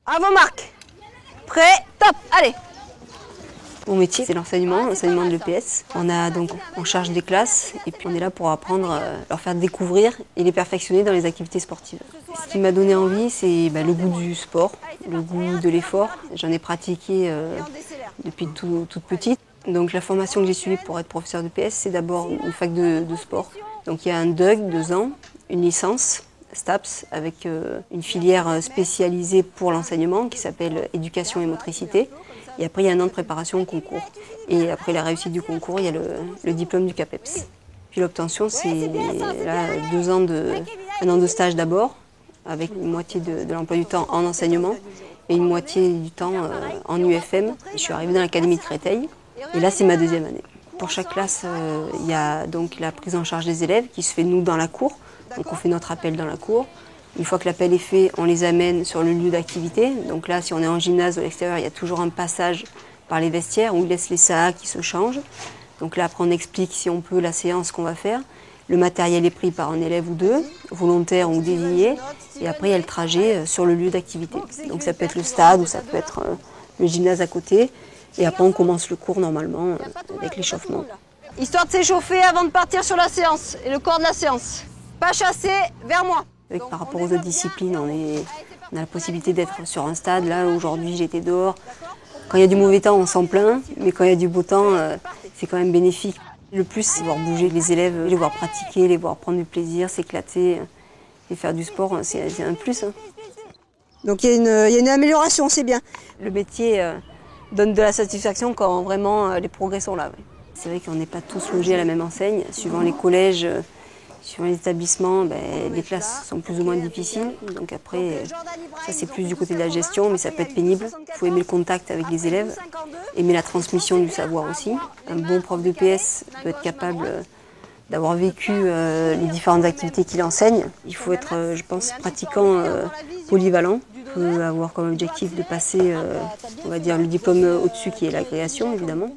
À vos marques. Prêt, top, allez. Mon métier, c'est l'enseignement de l'EPS. On a donc en charge des classes et puis on est là pour apprendre, leur faire découvrir et les perfectionner dans les activités sportives. Ce qui m'a donné envie, c'est le goût du sport, le goût de l'effort. J'en ai pratiqué depuis toute petite. Donc la formation que j'ai suivie pour être professeur d'EPS, c'est d'abord une fac de sport. Donc il y a un DUG, 2 ans, une licence, STAPS, avec une filière spécialisée pour l'enseignement qui s'appelle éducation et motricité. Et après, il y a un an de préparation au concours. Et après la réussite du concours, il y a le diplôme du CAPEPS. Puis l'obtention, c'est là, 2 ans un an de stage d'abord, avec une moitié de l'emploi du temps en enseignement et une moitié du temps en UFM. Je suis arrivée dans l'académie de Créteil et là, c'est ma 2e année. Pour chaque classe, il y a donc la prise en charge des élèves qui se fait nous dans la cour. Donc on fait notre appel dans la cour. Une fois que l'appel est fait, on les amène sur le lieu d'activité. Donc là, si on est en gymnase ou à l'extérieur, il y a toujours un passage par les vestiaires où ils laissent les sacs qui se changent. Donc là, après, on explique si on peut la séance qu'on va faire. Le matériel est pris par un élève ou deux, volontaire ou désigné. Et après, il y a le trajet sur le lieu d'activité. Donc ça peut être le stade ou ça peut être le gymnase à côté. Et après, on commence le cours normalement avec l'échauffement. Histoire de s'échauffer avant de partir sur la séance et le corps de la séance. Pas chasser, vers moi. Par rapport aux autres disciplines, on a la possibilité d'être sur un stade. Là, aujourd'hui, j'étais dehors. Quand il y a du mauvais temps, on s'en plaint, mais quand il y a du beau temps, c'est quand même bénéfique. Le plus, c'est voir bouger les élèves, les voir pratiquer, les voir prendre du plaisir, s'éclater et faire du sport, c'est un plus. Donc il y a une amélioration, c'est bien. Le métier donne de la satisfaction quand vraiment les progrès sont là. Oui. C'est vrai qu'on n'est pas tous logés à la même enseigne, suivant les collèges. Sur les établissements, les classes sont plus ou moins difficiles. Donc après, ça c'est plus du côté de la gestion, mais ça peut être pénible. Il faut aimer le contact avec les élèves, aimer la transmission du savoir aussi. Un bon prof de PS peut être capable d'avoir vécu les différentes activités qu'il enseigne. Il faut être, je pense, pratiquant polyvalent. On peut avoir comme objectif de passer, on va dire, le diplôme au-dessus qui est l'agrégation, évidemment.